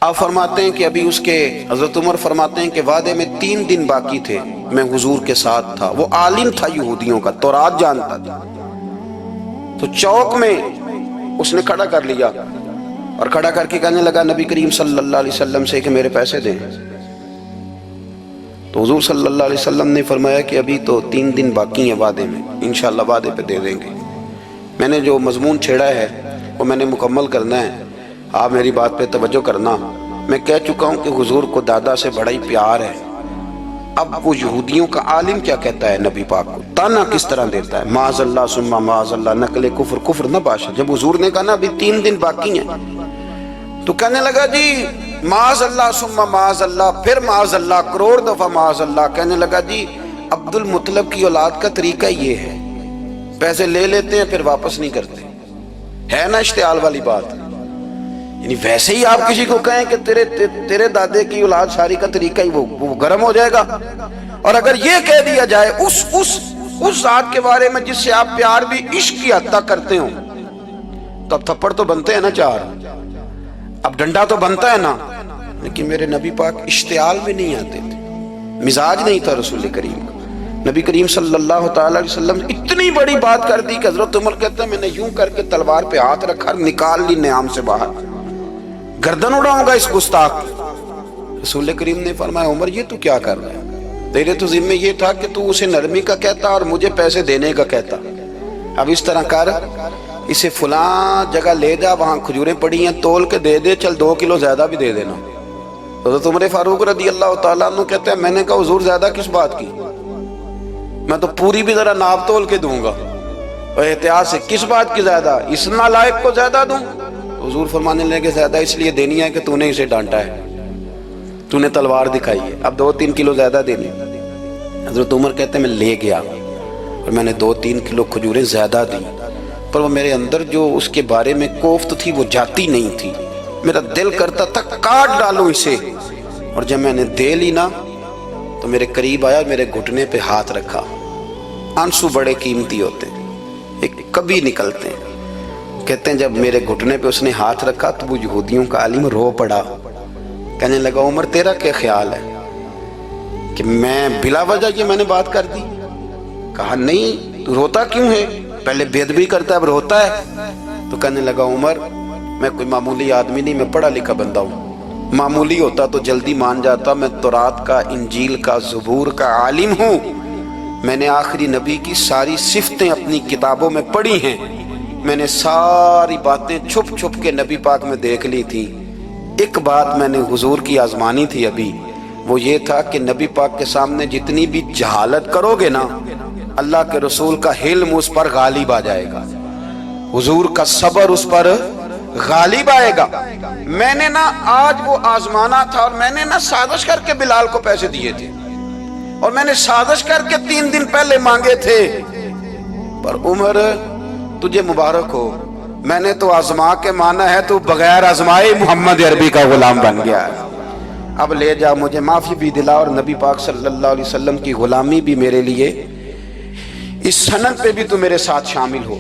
آپ فرماتے ہیں کہ ابھی اس کے حضرت عمر فرماتے ہیں کہ وعدے میں 3 دن باقی تھے، میں حضور کے ساتھ تھا، وہ عالم تھا یہودیوں کا، تورات جانتا تھا، تو چوک میں اس نے کھڑا کر لیا اور کھڑا کر کے کہنے لگا نبی کریم صلی اللہ علیہ وسلم سے کہ میرے پیسے دیں۔ تو حضور صلی اللہ علیہ وسلم نے فرمایا کہ ابھی تو 3 دن باقی ہیں وعدے میں، انشاءاللہ وعدے پہ دے دیں گے۔ میں نے جو مضمون چھیڑا ہے وہ میں نے مکمل کرنا ہے، آپ میری بات پہ توجہ کرنا۔ میں کہہ چکا ہوں کہ حضور کو دادا سے بڑا ہی پیار ہے۔ اب وہ یہودیوں کا عالم کیا کہتا ہے نبی پاک کو، تانا کس طرح دیتا ہے، معاذ اللہ ثم معاذ اللہ، نقل کفر، کفر نہ باشا۔ جب حضور نے کہا نا ابھی 3 دن باقی ہیں تو کہنے لگا جی معاذ اللہ ثم معاذ اللہ، پھر معاذ اللہ، کروڑ دفعہ معاذ اللہ۔ کہنے لگا جی عبد المطلب کی اولاد کا طریقہ یہ ہے، پیسے لے لیتے ہیں پھر واپس نہیں کرتے، ہے نا اشتعال والی بات۔ یعنی ویسے ہی آپ کسی کو کہیں کہ تیرے دادے کی اولاد شاری کا طریقہ ہی وہ گرم ہو جائے گا۔ اور اگر یہ کہہ دیا جائے اس ذات کے بارے میں جس سے آپ پیار بھی عشق کی حد تک کرتے ہوں، تو اب تھپڑ تو بنتے ہیں نا 4، اب ڈنڈا تو بنتا ہے نا۔ لیکن میرے نبی پاک اشتعال میں نہیں آتے تھے، مزاج نہیں تھا رسول کریم کا۔ نبی کریم صلی اللہ تعالی علیہ وسلم اتنی بڑی بات کر دی کہ حضرت عمر کہتا ہے میں نے یوں کر کے تلوار پہ ہاتھ رکھا، نکال لی نیام سے باہر، گردن اڑاؤں گا اس گستاخ۔ رسول کریم نے فرمایا عمر یہ تو کیا کر رہا ہے، تیرے تو ذمہ یہ تھا کہ تو اسے نرمی کا کہتا اور مجھے پیسے دینے کا کہتا۔ اب اس طرح کر، اسے فلاں جگہ لے جا، وہاں کھجوریں پڑی ہیں تول کے دے دے، چل 2 کلو زیادہ بھی دے دینا۔ حضرت عمر فاروق رضی اللہ تعالیٰ عنہ کہتے ہیں میں نے کہا حضور زیادہ کس بات کی، میں تو پوری بھی ذرا ناپ تول کے دوں گا، اور احتیاط سے کس بات کی زیادہ، اس نالائق کو زیادہ دوں؟ حضور فرمانے لگے زیادہ اس لیے دینی ہے کہ تو نے اسے ڈانٹا ہے، تو نے تلوار دکھائی ہے، اب 2-3 کلو زیادہ دینی۔ حضرت عمر کہتے ہیں میں لے گیا اور میں نے 2-3 کلو کھجوریں زیادہ دی، پر وہ میرے اندر جو اس کے بارے میں کوفت تھی وہ جاتی نہیں تھی، میرا دل کرتا تھا کاٹ ڈالوں اسے۔ اور جب میں نے دے لی نا تو میرے قریب آیا، میرے گھٹنے پہ ہاتھ رکھا۔ آنسو بڑے قیمتی ہوتے ہیں، ایک کبھی نکلتے ہیں۔ کہتے ہیں جب میرے گھٹنے پہ اس نے ہاتھ رکھا تو وہ یہودیوں کا عالم رو پڑا، کہنے لگا عمر تیرا کیا خیال ہے کہ میں بلا وجہ یہ میں نے بات کر دی؟ کہا نہیں، تو روتا کیوں ہے، پہلے بے ادبی کرتا ہے اب روتا ہے۔ تو کہنے لگا عمر میں کوئی معمولی آدمی نہیں، میں پڑھا لکھا بندہ ہوں، معمولی ہوتا تو جلدی مان جاتا، میں تورات کا، انجیل کا، زبور کا عالم ہوں، میں نے آخری نبی کی ساری صفتیں اپنی کتابوں میں پڑھی ہیں، میں نے ساری باتیں چھپ چھپ کے نبی پاک میں دیکھ لی تھی۔ ایک بات میں نے حضور کی آزمانی تھی ابھی، وہ یہ تھا کہ نبی پاک کے سامنے جتنی بھی جہالت کرو گے نا، اللہ کے رسول کا علم اس پر غالب آ جائے گا، حضور کا صبر اس پر غالب آئے گا۔ میں نے نا آج وہ آزمانا تھا، اور میں نے نا سازش کر کے بلال کو پیسے دیے تھے، اور میں نے سازش کر کے 3 دن پہلے مانگے تھے، پر عمر تجھے مبارک ہو، میں نے تو آزما کے مانا ہے، تو بغیر آزمائے محمد عربی کا غلام بن گیا ہے، اب لے جا، مجھے معافی بھی دلا، اور نبی پاک صلی اللہ علیہ وسلم کی غلامی بھی میرے لیے اس سند پہ بھی تو میرے ساتھ شامل ہو۔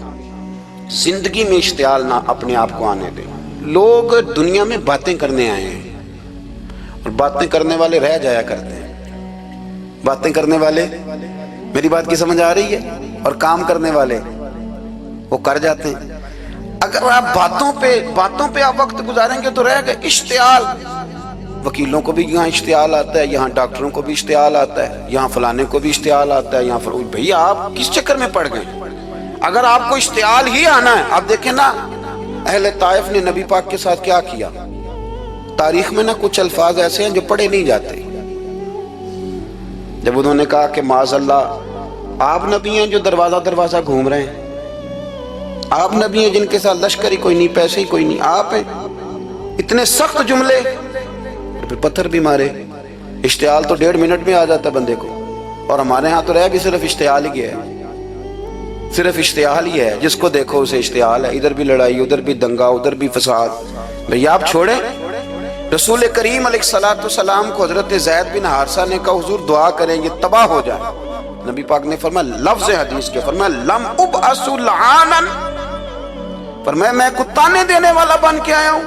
زندگی میں اشتعال نہ اپنے آپ کو آنے دے۔ لوگ دنیا میں باتیں کرنے آئے ہیں، اور باتیں کرنے والے رہ جایا کرتے ہیں، باتیں کرنے والے، میری بات کی سمجھ آ رہی ہے، اور کام کرنے والے وہ کر جاتے ہیں۔ اگر آپ باتوں پہ آپ وقت گزاریں گے تو رہ گئے۔ اشتعال، وکیلوں کو بھی یہاں اشتعال آتا ہے، یہاں ڈاکٹروں کو بھی اشتعال آتا ہے، یہاں فلانے کو بھی اشتعال آتا ہے، یہاں بھئی آپ کس چکر میں پڑ گئے؟ اگر آپ کو اشتعال ہی آنا ہے، آپ دیکھیں نا اہل طائف نے نبی پاک کے ساتھ کیا کیا۔ تاریخ میں نا کچھ الفاظ ایسے ہیں جو پڑھے نہیں جاتے۔ جب انہوں نے کہا کہ معاذ اللہ آپ نبی ہیں جو دروازہ گھوم رہے ہیں، آپ نبی ہیں جن کے ساتھ لشکر ہی کوئی نہیں، پیسے ہی کوئی نہیں، آپ ہیں، اتنے سخت جملے، پھر پتھر بھی مارے۔ اشتعال تو 1.5 منٹ میں آ جاتا بندے کو، اور ہمارے ہاں تو رہ بھی صرف اشتعال ہی ہے، صرف اشتعال ہی ہے، جس کو دیکھو اسے اشتعال ہے، ادھر بھی لڑائی، ادھر بھی دنگا، ادھر بھی فساد۔ بھئی آپ چھوڑیں۔ رسول کریم علیہ السلام کو حضرت زید بن حارثہ نے کہا حضور دعا کریں یہ تباہ ہو جائے، نبی پاک نے فرمایا لفظ حدیث کے، فرمایا لم ابعث لعانا، فرمایا میں کو تانے دینے والا بن کے آیا ہوں،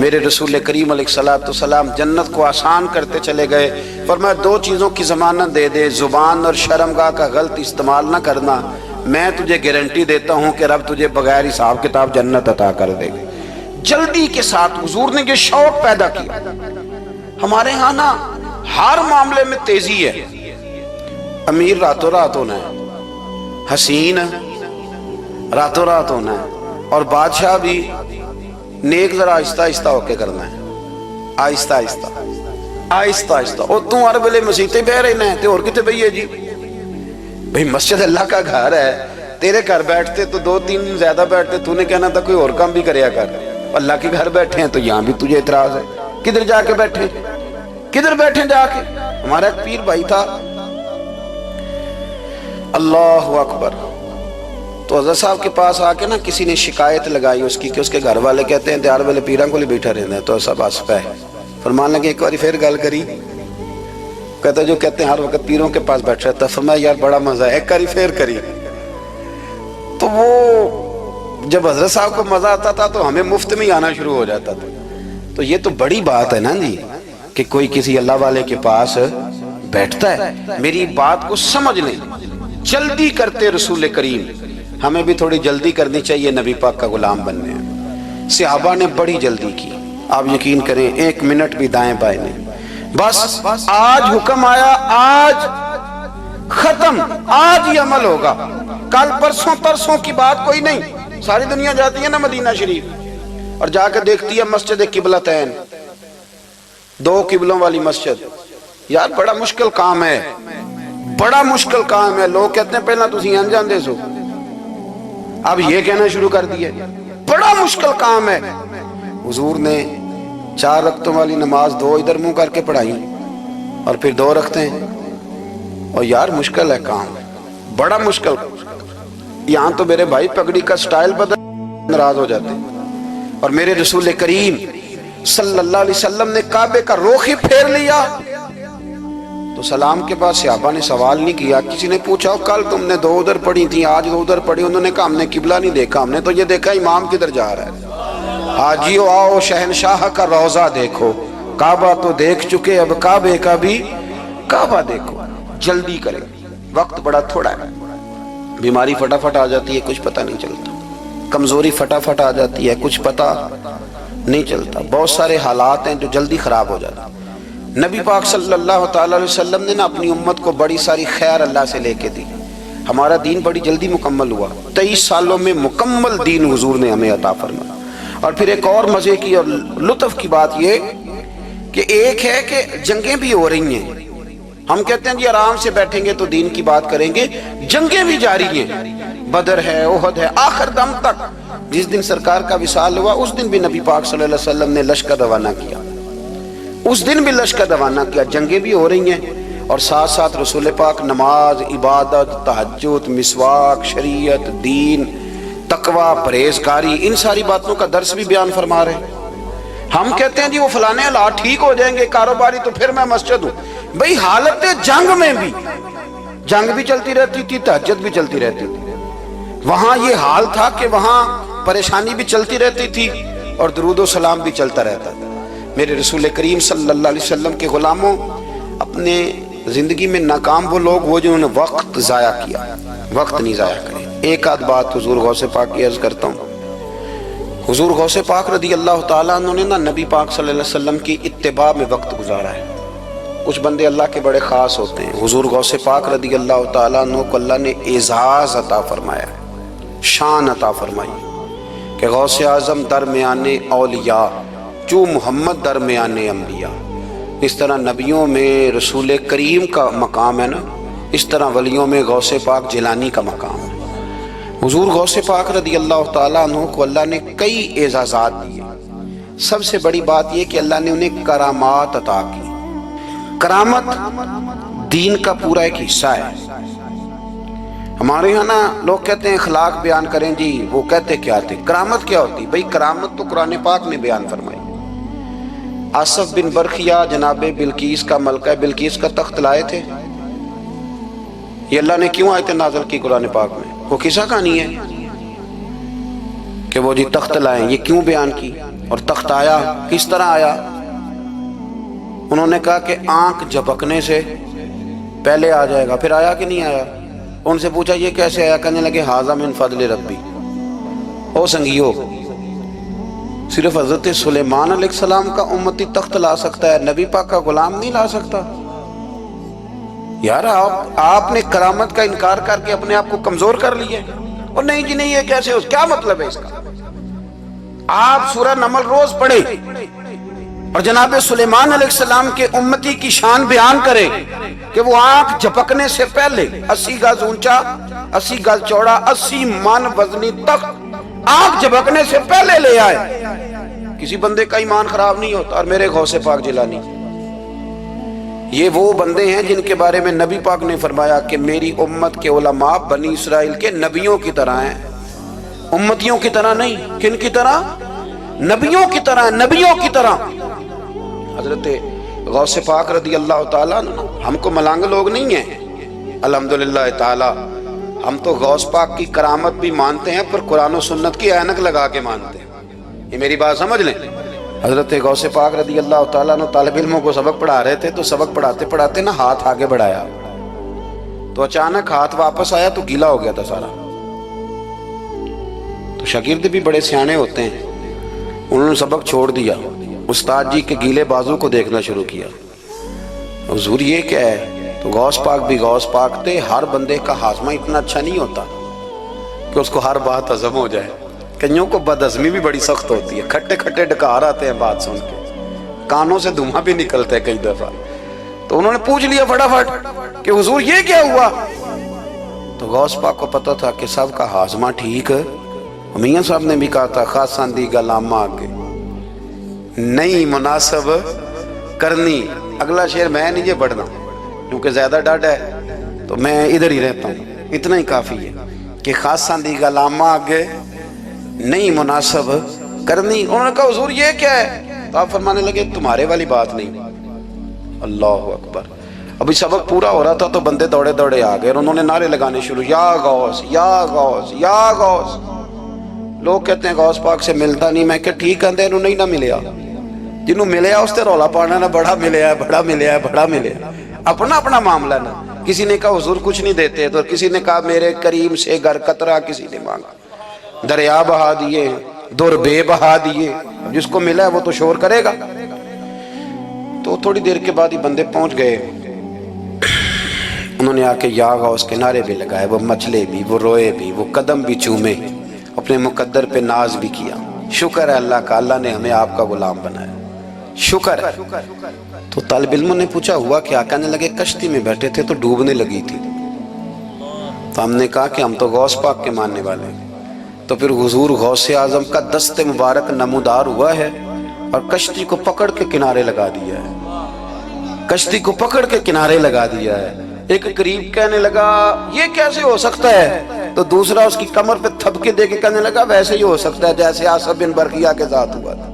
میرے رسول کریم علیہ السلام جنت کو آسان کرتے چلے گئے، فرمایا دو چیزوں کی ضمانت دے دے، زبان اور شرمگاہ کا غلط استعمال نہ کرنا، میں تجھے گارنٹی دیتا ہوں کہ رب تجھے بغیر حساب کتاب جنت عطا کر دے گا۔ جلدی کے ساتھ حضور نے یہ شوق پیدا کیا۔ ہمارے ہاں نا ہر معاملے میں تیزی ہے، امیر راتوں رات ہونا ہے، حسین راتوں رات ہونا ہے، اور بادشاہ بھی نیک ذرا آہستہ آہستہ ہو کے کرنا ہے، آہستہ آہستہ آہستہ آہستہ۔ اور تو ہر ویلے مسیطے بہ رہے ہیں تے اور کتے بھئی ہے جی؟ بھئی مسجد اللہ کا گھر ہے، تیرے گھر بیٹھتے تو 2-3 دن زیادہ بیٹھتے، تو نے کہنا تھا کوئی اور کام بھی کریا کر، اللہ کے گھر بیٹھے ہیں تو یہاں بھی تجھے اعتراض ہے، کدھر جا کے بیٹھے، کدھر بیٹھے جا کے؟ ہمارا ایک پیر بھائی تھا، اللہ اکبر، تو حضرت صاحب کے پاس آ کے نا کسی نے شکایت لگائی اس کی کہ اس کے گھر والے کہتے ہیں تیار والے پیران کو لے بیٹھا رہنا ہے، تو سب آسفہ ہے، فرمان لگے ایک باری پھر گل کری، کہتا جو کہتے ہیں ہر وقت پیروں کے پاس بیٹھ رہتا، فرمایا یار بڑا مزہ ہے، ایک باری پھر کری۔ تو وہ جب حضرت صاحب کو مزہ آتا تھا تو ہمیں مفت میں ہی آنا شروع ہو جاتا تھا۔ تو یہ تو بڑی بات ہے نا جی کہ کوئی کسی اللہ والے کے پاس بیٹھتا ہے۔ میری بات کو سمجھ لیں، جلدی کرتے رسول کریم، ہمیں بھی تھوڑی جلدی کرنی چاہیے نبی پاک کا غلام بننے میں۔ صحابہ نے بڑی جلدی کی، آپ یقین کریں 1 منٹ بھی دائیں بائیں نہیں، بس آج حکم آیا، آج ختم، آج ہی عمل ہوگا، کل پرسوں کی بات کوئی نہیں۔ ساری دنیا جاتی ہے نا مدینہ شریف اور جا کے دیکھتی ہے مسجد قبلتین، 2 قبلوں والی مسجد، یار بڑا مشکل کام ہے، بڑا مشکل کام ہے۔ لوگ کہتے ہیں پہلا تسی انجان دے سو، اب یہ کہنا شروع کر دیا بڑا مشکل کام ہے۔ حضور نے 4 رکعتوں والی نماز 2 ادھر منہ کر کے پڑھائی اور پھر 2 رکھتے ہیں، اور یار مشکل ہے کام، بڑا مشکل۔ یہاں تو میرے بھائی پگڑی کا سٹائل بدل ناراض ہو جاتے ہیں، اور میرے رسول کریم صلی اللہ علیہ وسلم نے کعبے کا رخ ہی پھیر لیا تو سلام کے بعد صحابہ نے سوال نہیں کیا۔ کسی نے پوچھا کل تم نے 2 ادھر پڑھی تھی، آج 2 ادھر پڑھی، انہوں نے کہا ہم نے قبلہ نہیں دیکھا، ہم نے تو یہ دیکھا امام کدھر جا رہا ہے۔ حاجیو آؤ شہنشاہ کا روضہ دیکھو، کعبہ تو دیکھ چکے اب کعبے کا بھی کعبہ دیکھو۔ جلدی کریں، وقت بڑا تھوڑا ہے، بیماری فٹافٹ آ جاتی ہے، کچھ پتہ نہیں چلتا، کمزوری فٹافٹ آ جاتی ہے، کچھ پتہ نہیں چلتا، بہت سارے حالات ہیں جو جلدی خراب ہو جاتے ہیں۔ نبی پاک صلی اللہ تعالیٰ علیہ وسلم نے نا اپنی امت کو بڑی ساری خیر اللہ سے لے کے دی، ہمارا دین بڑی جلدی مکمل ہوا، 23 سالوں میں مکمل دین حضور نے ہمیں عطا فرمایا۔ اور پھر ایک اور مزے کی اور لطف کی بات یہ کہ ایک ہے کہ جنگیں بھی ہو رہی ہیں، ہم کہتے ہیں جی آرام سے بیٹھیں گے تو دین کی بات کریں گے، جنگیں بھی جاری ہیں، بدر ہے، احد ہے، آخر دم تک۔ جس دن سرکار کا وصال ہوا اس دن بھی نبی پاک صلی اللہ علیہ وسلم نے لشکر روانہ کیا، اس دن بھی لشکر روانہ کیا، جنگیں بھی ہو رہی ہیں، اور ساتھ ساتھ رسول پاک نماز، عبادت، تہجد، مسواک، شریعت، دین، تقوی، پرہیزگاری، ان ساری باتوں کا درس بھی بیان فرما رہے ہیں۔ ہم کہتے ہیں جی وہ فلانے حالات ٹھیک ہو جائیں گے کاروباری تو پھر میں مسجد ہوں، بھئی حالت جنگ میں بھی جنگ بھی چلتی رہتی تھی، تہجد بھی چلتی رہتی تھی، وہاں یہ حال تھا کہ وہاں پریشانی بھی چلتی رہتی تھی اور درود و سلام بھی چلتا رہتا تھا۔ میرے رسول کریم صلی اللہ علیہ وسلم کے غلاموں، اپنے زندگی میں ناکام وہ لوگ وہ جنہوں نے وقت ضائع کیا، وقت نہیں ضائع کرے۔ ایک آدھ بات حضور غوث پاک کی عرض کرتا ہوں، حضور غوث پاک رضی اللہ تعالیٰ عنہ نے نا نبی پاک صلی اللہ علیہ وسلم کی اتباع میں وقت گزارا ہے۔ کچھ بندے اللہ کے بڑے خاص ہوتے ہیں، حضور غوث پاک رضی اللہ تعالیٰ عنہ کو اللہ نے اعزاز عطا فرمایا، شان عطا فرمائی کہ غوث اعظم درمیان اولیاء، جو محمد درمیان انبیاء۔ اس طرح نبیوں میں رسول کریم کا مقام ہے نا، اس طرح ولیوں میں غوث پاک جیلانی کا مقام ہے۔ حضور غوث پاک رضی اللہ تعالیٰ عنہ کو اللہ نے کئی اعزازات دیے، سب سے بڑی بات یہ کہ اللہ نے انہیں کرامات عطا کی۔ کرامت دین کا پورا ایک حصہ ہے۔ ہمارے یہاں نا لوگ کہتے ہیں اخلاق بیان کریں جی، وہ کہتے کیا تھے، کرامت کیا ہوتی؟ بھئی کرامت تو قرآن پاک نے بیان فرمائی۔ آصف بن برخیہ جناب بلقیس کا ملکہ بلقیس کا تخت لائے تھے، یہ اللہ نے کیوں آیت نازل کی قرآن پاک میں؟ وہ قصہ کہانی ہے کہ وہ جی تخت لائیں، یہ کیوں بیان کی؟ اور تخت آیا کس طرح آیا؟ انہوں نے کہا کہ آنکھ جھپکنے سے پہلے آ جائے گا. پھر آیا کہ نہیں آیا؟ ان سے پوچھا یہ کیسے آیا؟ کہنے لگے ھذا من فضل ربی. او سنگیو، صرف حضرت سلیمان علیہ السلام کا امتی تخت لا سکتا ہے، نبی پاک کا غلام نہیں لا سکتا؟ یار آپ نے کرامت کا انکار کر کے اپنے آپ کو کمزور کر لیا. اور نہیں جی نہیں، یہ کیسے ہو؟ کیا مطلب ہے اس کا؟ آپ سورہ نمل روز پڑھے اور جناب سلیمان علیہ السلام کے امتی کی شان بیان کرے کہ وہ آنکھ جھپکنے سے پہلے 80 گز اونچا، 80 گز چوڑا، 80 من وزنی تخت آنکھ جھپکنے سے پہلے لے آئے. کسی بندے کا ایمان خراب نہیں ہوتا. اور میرے غوث پاک جیلانی، یہ وہ بندے ہیں جن کے بارے میں نبی پاک نے فرمایا کہ میری امت کے علماء بنی اسرائیل کے نبیوں کی طرح ہیں، امتیوں کی طرح نہیں. کن کی طرح؟ نبیوں کی طرح، نبیوں کی طرح. حضرت غوث پاک رضی اللہ تعالیٰ عنہ، ہم کو ملانگ لوگ نہیں ہیں الحمدللہ تعالیٰ. ہم تو غوث پاک کی کرامت بھی مانتے ہیں پر قرآن و سنت کی اینک لگا کے مانتے ہیں. یہ میری بات سمجھ لیں. حضرت غوث پاک رضی اللہ تعالیٰ عنہ طالب علموں کو سبق پڑھا رہے تھے، تو سبق پڑھاتے پڑھاتے نا ہاتھ آگے بڑھایا تو اچانک ہاتھ واپس آیا تو گیلا ہو گیا تھا سارا. تو شاگرد بھی بڑے سیانے ہوتے ہیں، انہوں نے سبق چھوڑ دیا، استاد جی کے گیلے بازو کو دیکھنا شروع کیا. حضور یہ کیا ہے؟ تو غوث پاک بھی غوث پاک تھے. ہر بندے کا ہاضمہ اتنا اچھا نہیں ہوتا کہ اس کو ہر بات ہضم ہو جائے. کئیوں کو بد ہضمی بھی بڑی سخت ہوتی ہے، کھٹے کھٹے ڈکار آتے ہیں بات سن کے، کانوں سے دھواں بھی نکلتا ہے کئی دفعہ. تو انہوں نے پوچھ لیا فٹافٹ کہ حضور یہ کیا ہوا؟ تو غوث پاک کو پتا تھا کہ سب کا ہاضمہ ٹھیک ہے. میاں صاحب نے بھی کہا تھا خاصاں دی گلامہ آگے نہیں مناسب کرنی. اگلا شعر میں نہیں یہ پڑھنا کیونکہ زیادہ ڈاڈ ہے تو میں ادھر ہی رہتا ہوں. اتنا ہی کافی ہے کہ خاصاں دی گلامہ آگے نہیں مناسب کرنی. انہوں نے کہا حضور یہ کیا ہے؟ تو آپ فرمانے لگے تمہارے والی بات نہیں. اللہ اکبر. ابھی سبق پورا ہو رہا تھا تو بندے دوڑے دوڑے آ گئے اور انہوں نے نعرے لگانے شروع، یا غوث یا غوث یا غوث. لوگ کہتے ہیں غوث پاک سے ملتا نہیں. میں کہ ٹھیک ہے انہوں نہیں نہ ملیا، جنہوں ملیا اس تے رولا پانا نہ بڑا ملیا بڑا ملیا بڑا ملیا. اپنا اپنا معاملہ نا. کسی نے کہا حضور کچھ نہیں دیتے، تو کسی نے کہا میرے کریم سے گر قطرہ کسی نے مانگا، دریا بہا دیے، در بے بہا دیے. جس کو ملا ہے وہ تو شور کرے گا. تو تھوڑی دیر کے بعد ہی بندے پہنچ گئے. انہوں نے آ کے یا غوث کے نعرے بھی لگائے، وہ مچلے بھی، وہ روئے بھی، وہ قدم بھی چومے، اپنے مقدر پہ ناز بھی کیا. شکر ہے اللہ کا، اللہ نے ہمیں آپ کا غلام بنایا، شکر ہے. تو طالب علموں نے پوچھا ہوا کیا؟ کہنے لگے کشتی میں بیٹھے تھے تو ڈوبنے لگی تھی. تو ہم نے کہا کہ ہم تو غوث پاک کے ماننے والے ہیں. تو پھر حضور غوث اعظم کا دست مبارک نمودار ہوا ہے اور کشتی کو پکڑ کے کنارے لگا دیا ہے، کشتی کو پکڑ کے کنارے لگا دیا ہے. ایک قریب کہنے لگا یہ کیسے ہو سکتا ہے؟ تو دوسرا اس کی کمر پہ تھپکے دے کے کہنے لگا ویسے ہی ہو سکتا ہے جیسے آصف بن برقیہ کے ساتھ ہوا تھا،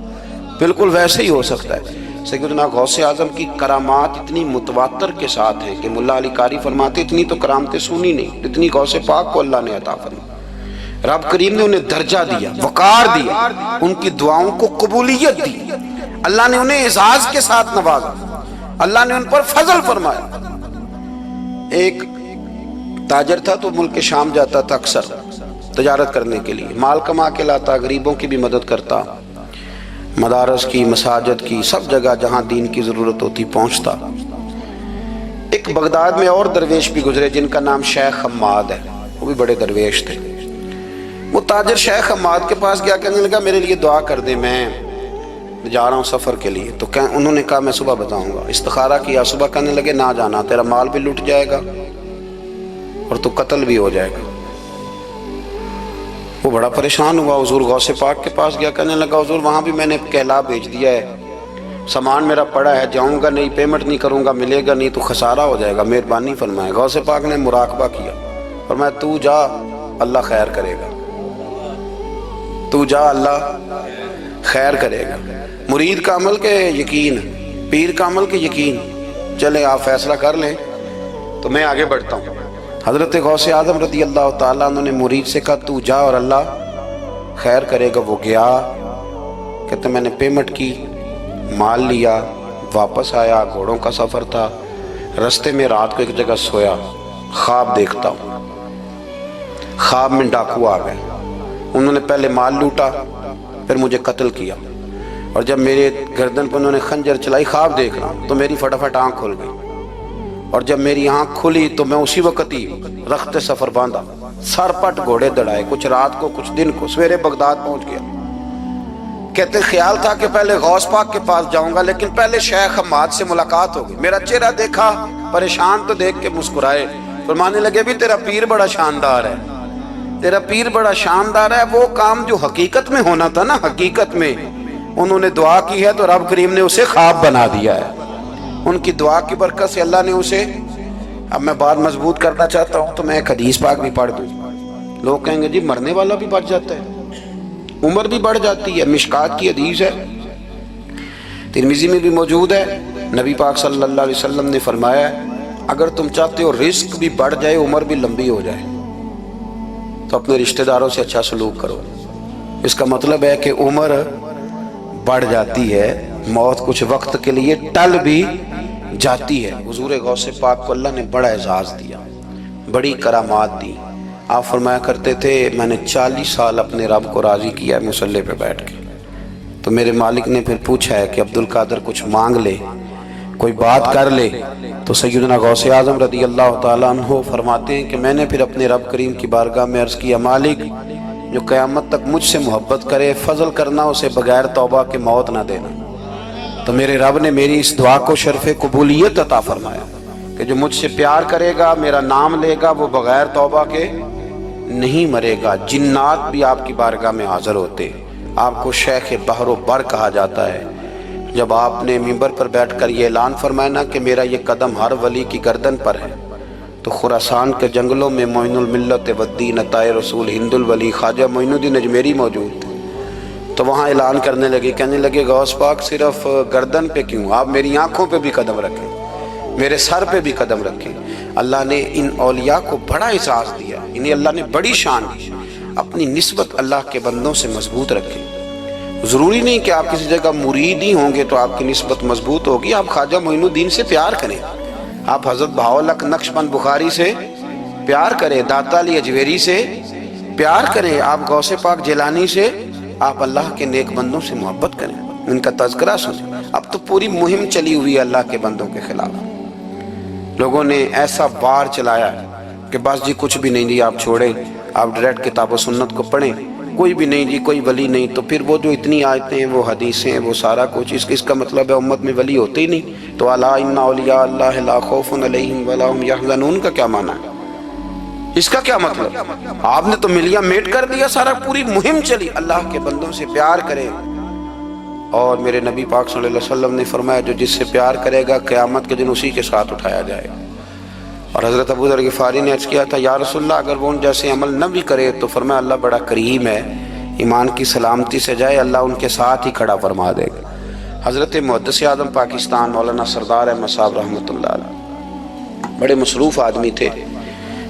بالکل ویسے ہی ہو سکتا ہے. سیدنا غوث اعظم کی کرامات اتنی متواتر کے ساتھ ہیں کہ ملا علی قاری فرماتے اتنی تو کرامتیں سنی نہیں اتنی غوث پاک کو اللہ نے عطا فرمائی. رب کریم نے انہیں درجہ دیا، وقار دیا، ان کی دعاؤں کو قبولیت دی. اللہ نے انہیں اعزاز کے ساتھ نوازا، اللہ نے ان پر فضل فرمایا. ایک تاجر تھا تو ملک شام جاتا تھا اکثر تجارت کرنے کے لیے، مال کما کے لاتا، غریبوں کی بھی مدد کرتا، مدارس کی، مساجد کی، سب جگہ جہاں دین کی ضرورت ہوتی پہنچتا. ایک بغداد میں اور درویش بھی گزرے جن کا نام شیخ حماد ہے، وہ بھی بڑے درویش تھے. وہ تاجر شیخ حماد کے پاس گیا، کہنے لگا میرے لیے دعا کر دے، میں جا رہا ہوں سفر کے لیے. تو انہوں نے کہا میں صبح بتاؤں گا. استخارہ کیا صبح، کہنے لگے نہ جانا، تیرا مال بھی لٹ جائے گا اور تو قتل بھی ہو جائے گا. وہ بڑا پریشان ہوا، حضور غوث پاک کے پاس گیا، کہنے لگا حضور وہاں بھی میں نے کہلا بھیج دیا ہے، سامان میرا پڑا ہے، جاؤں گا نہیں، پیمنٹ نہیں کروں گا، ملے گا نہیں تو خسارہ ہو جائے گا، مہربانی فرمائے. غوث پاک نے مراقبہ کیا، فرمایا تو جا اللہ خیر کرے گا، تو جا اللہ خیر کرے گا. مرید کا عمل کے یقین، پیر کا عمل کے یقین. چلے آپ فیصلہ کر لیں تو میں آگے بڑھتا ہوں. حضرت غوث اعظم رضی اللہ تعالیٰ عنہ نے مرید سے کہا تو جا اور اللہ خیر کرے گا. وہ گیا کہتے میں نے پیمنٹ کی، مال لیا، واپس آیا، گھوڑوں کا سفر تھا، رستے میں رات کو ایک جگہ سویا، خواب دیکھتا ہوں، خواب میں ڈاکو آ گئے، انہوں نے پہلے مال لوٹا، پھر مجھے قتل کیا، اور جب میرے گردن پر انہوں نے خنجر چلائی، خواب دیکھ رہا ہوں تو میری فٹافٹ آنکھ کھل گئی، اور جب میری آنکھ کھلی تو میں اسی وقت ہی رخت سفر باندھا، سر پٹ گھوڑے دڑائے، کچھ رات کو کچھ دن کو، سویرے بغداد پہنچ گیا۔ کہتے خیال تھا کہ پہلے غوث پاک کے پاس جاؤں گا، لیکن پہلے شیخ حماد سے ملاقات ہو گئی، میرا چہرہ دیکھا، پریشان تو دیکھ کے مسکرائے، فرمانے لگے بھی تیرا پیر بڑا شاندار ہے، تیرا پیر بڑا شاندار ہے، وہ کام جو حقیقت میں ہونا تھا نا، حقیقت میں انہوں نے دعا کی ہے تو رب کریم نے اسے خواب بنا دیا ہے، ان کی دعا کی برکت سے اللہ نے اسے۔ اب میں بات مضبوط کرنا چاہتا ہوں تو میں ایک حدیث پاک بھی پڑھ دوں، لوگ کہیں گے جی مرنے والا بھی بچ جاتا ہے، عمر بھی بڑھ جاتی ہے، مشکات کی حدیث ہے، ترمذی میں بھی موجود ہے، نبی پاک صلی اللہ علیہ وسلم نے فرمایا ہے اگر تم چاہتے ہو رزق بھی بڑھ جائے، عمر بھی لمبی ہو جائے، تو اپنے رشتہ داروں سے اچھا سلوک کرو۔ اس کا مطلب ہے کہ عمر بڑھ جاتی ہے، موت کچھ وقت کے لیے ٹل بھی جاتی ہے۔ حضور غوث پاک کو اللہ نے بڑا اعزاز دیا، بڑی کرامات دی۔ آپ فرمایا کرتے تھے میں نے 40 سال اپنے رب کو راضی کیا ہے مصلی پہ بیٹھ کے، تو میرے مالک نے پھر پوچھا ہے کہ عبدالقادر کچھ مانگ لے، کوئی بات کر لے، تو سیدنا غوث اعظم رضی اللہ تعالیٰ عنہ فرماتے ہیں کہ میں نے پھر اپنے رب کریم کی بارگاہ میں عرض کیا مالک جو قیامت تک مجھ سے محبت کرے، فضل کرنا اسے بغیر توبہ کے موت نہ دینا۔ تو میرے رب نے میری اس دعا کو شرف قبولیت عطا فرمایا کہ جو مجھ سے پیار کرے گا، میرا نام لے گا، وہ بغیر توبہ کے نہیں مرے گا۔ جنات بھی آپ کی بارگاہ میں حاضر ہوتے، آپ کو شیخ بحر و بر کہا جاتا ہے۔ جب آپ نے منبر پر بیٹھ کر یہ اعلان فرمایا نا کہ میرا یہ قدم ہر ولی کی گردن پر ہے، تو خراسان کے جنگلوں میں معین الملت والدین عطائے رسول ہند الولی خواجہ معین الدین اجمیری موجود تھے، تو وہاں اعلان کرنے لگے، کہنے لگے غوث پاک صرف گردن پہ کیوں، آپ میری آنکھوں پہ بھی قدم رکھیں، میرے سر پہ بھی قدم رکھیں۔ اللہ نے ان اولیاء کو بڑا اعزاز دیا، انہیں اللہ نے بڑی شان دی۔ اپنی نسبت اللہ کے بندوں سے مضبوط رکھیں۔ ضروری نہیں کہ آپ کسی جگہ مرید ہی ہوں گے تو آپ کی نسبت مضبوط ہوگی، آپ خواجہ معین الدین سے پیار کریں، آپ حضرت بہاءالحق نقشبند بخاری سے پیار کریں، داتا علی اجویری سے پیار کریں، آپ غوث پاک جیلانی سے، آپ اللہ کے نیک بندوں سے محبت کریں، ان کا تذکرہ سنیں۔ اب تو پوری مہم چلی ہوئی ہے اللہ کے بندوں کے خلاف، لوگوں نے ایسا وار چلایا کہ بس جی کچھ بھی نہیں جی، آپ چھوڑیں، آپ ڈائریکٹ کتاب و سنت کو پڑھیں، کوئی بھی نہیں جی، کوئی ولی نہیں، تو پھر وہ جو اتنی آیتیں ہیں، وہ حدیثیں ہیں، وہ سارا کچھ، اس کا مطلب ہے امت میں ولی ہوتے ہی نہیں۔ تو الا ان اولیاء اللہ لا خوف علیہم ولا هم يحزنون کا کیا معنی ہے؟ اس کا کیا مطلب؟ آپ نے تو ملیاں میٹ کر دیا، سارا پوری مہم چلی، اللہ کے بندوں سے پیار کریں۔ اور میرے نبی پاک صلی اللہ علیہ وسلم نے فرمایا جو جس سے پیار کرے گا قیامت کے دن اسی کے ساتھ اٹھایا جائے گا۔ اور حضرت ابو ذر غفاری نے عرض کیا تھا یا رسول اللہ اگر وہ ان جیسے عمل نہ بھی کرے تو فرمایا اللہ بڑا کریم ہے، ایمان کی سلامتی سے جائے اللہ ان کے ساتھ ہی کھڑا فرما دے گا۔ حضرت محدث اعظم پاکستان مولانا سردار احمد صاحب رحمۃ اللہ علیہ بڑے مصروف آدمی تھے،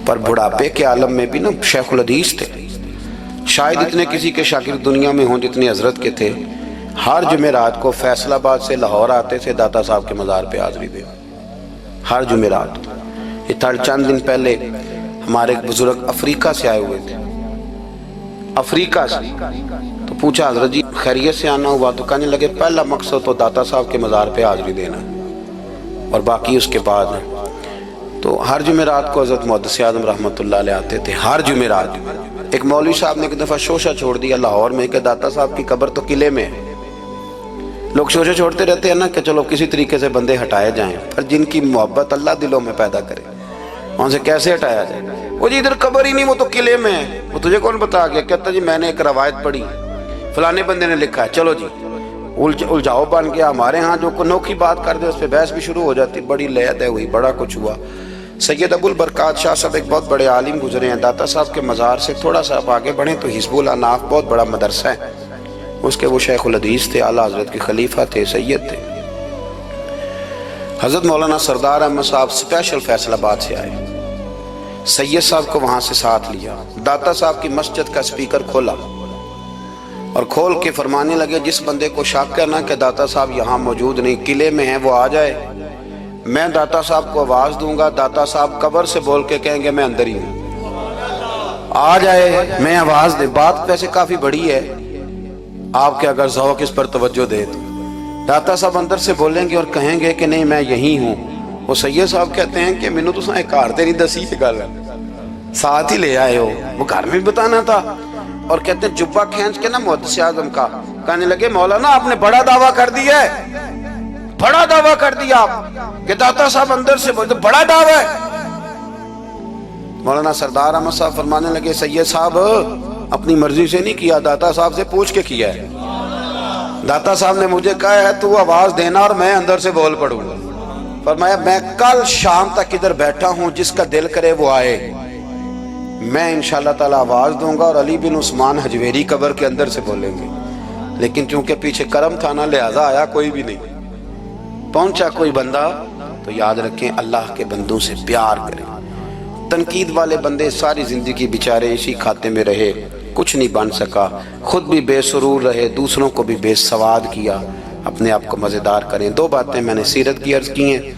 پر بڑھاپے کے عالم میں بھی نا شیخ الحدیث تھے، شاید اتنے کسی کے شاگرد دنیا میں ہوں جتنے حضرت کے تھے۔ ہر جمعرات کو فیصل آباد سے لاہور آتے تھے داتا صاحب کے مزار پہ حاضری دے، ہر جمعرات۔ یہ چند دن پہلے ہمارے ایک بزرگ افریقہ سے آئے ہوئے تھے، افریقہ سے، تو پوچھا حضرت جی خیریت سے آنا ہوا؟ تو کہنے لگے پہلا مقصد تو داتا صاحب کے مزار پہ حاضری دینا اور باقی اس کے بعد ہے۔ تو ہر جمعرات کو حضرت محدث اعظم رحمۃ اللہ علیہ آتے تھے، ہر جمعرات۔ ایک مولوی صاحب نے ایک دفعہ شوشہ چھوڑ دیا لاہور میں کہ داتا صاحب کی قبر تو قلعے میں ہے، لوگ شوشے چھوڑتے رہتے ہیں نا کہ چلو کسی طریقے سے بندے ہٹائے جائیں، پر جن کی محبت اللہ دلوں میں پیدا کرے ان سے کیسے ہٹایا جائے؟ وہ جی ادھر قبر ہی نہیں، وہ تو قلعے میں ہے، وہ تجھے کون بتا گیا؟ کہتا جی میں نے ایک روایت پڑھی، فلانے بندے نے لکھا ہے، چلو جی الجھاؤ بن گیا۔ ہمارے ہاں جو انوکھی بات کر دے اس پہ بحث بھی شروع ہو جاتی، بڑی لے دے ہوئی، بڑا کچھ ہوا۔ سید ابو البرکات شاہ صاحب ایک بہت بڑے عالم گزرے ہیں، داتا صاحب کے مزار سے تھوڑا سا آپ آگے بڑھیں تو حزب الاناف بہت بڑا مدرسہ ہے، اس کے وہ شیخ الحدیث تھے، اعلیٰ حضرت کے خلیفہ تھے، سید تھے۔ حضرت مولانا سردار احمد صاحب اسپیشل فیصل آباد سے آئے، سید صاحب کو وہاں سے ساتھ لیا، داتا صاحب کی مسجد کا سپیکر کھولا اور کھول کے فرمانے لگے جس بندے کو شک ہے نا کہ داتا صاحب یہاں موجود نہیں، قلعے میں ہیں، وہ آ جائے، میں داتا صاحب کو آواز دوں گا، داتا صاحب قبر سے بول کے کہیں گے میں اندر ہی ہوں، آ جائے، میں آواز دے۔ بات ویسے کافی بڑی ہے، آپ کے اگر ذوق اس پر توجہ دے تو داتا صاحب اندر سے بولیں گے اور کہیں گے کہ نہیں میں یہی ہوں۔ وہ سید صاحب کہتے ہیں کہ مینوں تساں ایک گھر تے نہیں دسی یہ گل، ساتھ ہی لے آئے ہو، وہ گھر میں بھی بتانا تھا۔ اور کہتے ہیں جبہ کھینچ کے نا محدث اعظم کا، کہنے لگے مولانا آپ نے بڑا دعویٰ کر دیا ہے، بڑا دعویٰ کر دیا آپ کہ داتا صاحب اندر سے بولتے، بڑا دعویٰ ہے۔ مولانا سردار احمد صاحب فرمانے لگے سید صاحب اپنی مرضی سے نہیں کیا، داتا صاحب سے پوچھ کے کیا ہے، داتا صاحب نے مجھے کہا ہے تو آواز دینا اور میں اندر سے بول پڑوں گا۔ فرمایا میں کل شام تک ادھر بیٹھا ہوں، جس کا دل کرے وہ آئے، میں انشاءاللہ تعالی آواز دوں گا اور علی بن عثمان حجویری قبر کے اندر سے بولیں گے، لیکن چونکہ پیچھے کرم تھا نا لہذا آیا کوئی بھی نہیں۔ پہنچا کوئی بندہ تو یاد رکھیں اللہ کے بندوں سے پیار کریں۔ تنقید والے بندے ساری زندگی بیچارے اسی کھاتے میں رہے، کچھ نہیں بن سکا، خود بھی بے سرور رہے، دوسروں کو بھی بے سواد کیا، اپنے آپ کو مزیدار کریں۔ دو باتیں میں نے سیرت کی عرض کی ہیں،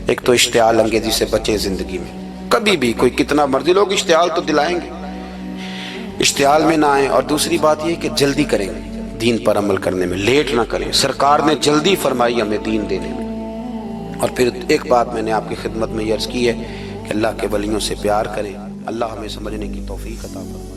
ایک تو اشتعال انگیزی سے بچیں زندگی میں، کبھی بھی کوئی کتنا مرضی لوگ اشتعال تو دلائیں گے، اشتعال میں نہ آئیں۔ اور دوسری بات یہ کہ جلدی کریں دین پر عمل کرنے میں، لیٹ نہ کریں، سرکار نے جلدی فرمائی ہمیں دین دینے میں۔ اور پھر ایک بات میں نے آپ کی خدمت میں یہ عرض کی ہے کہ اللہ کے ولیوں سے پیار کریں، اللہ ہمیں سمجھنے کی توفیق عطا فرمائے۔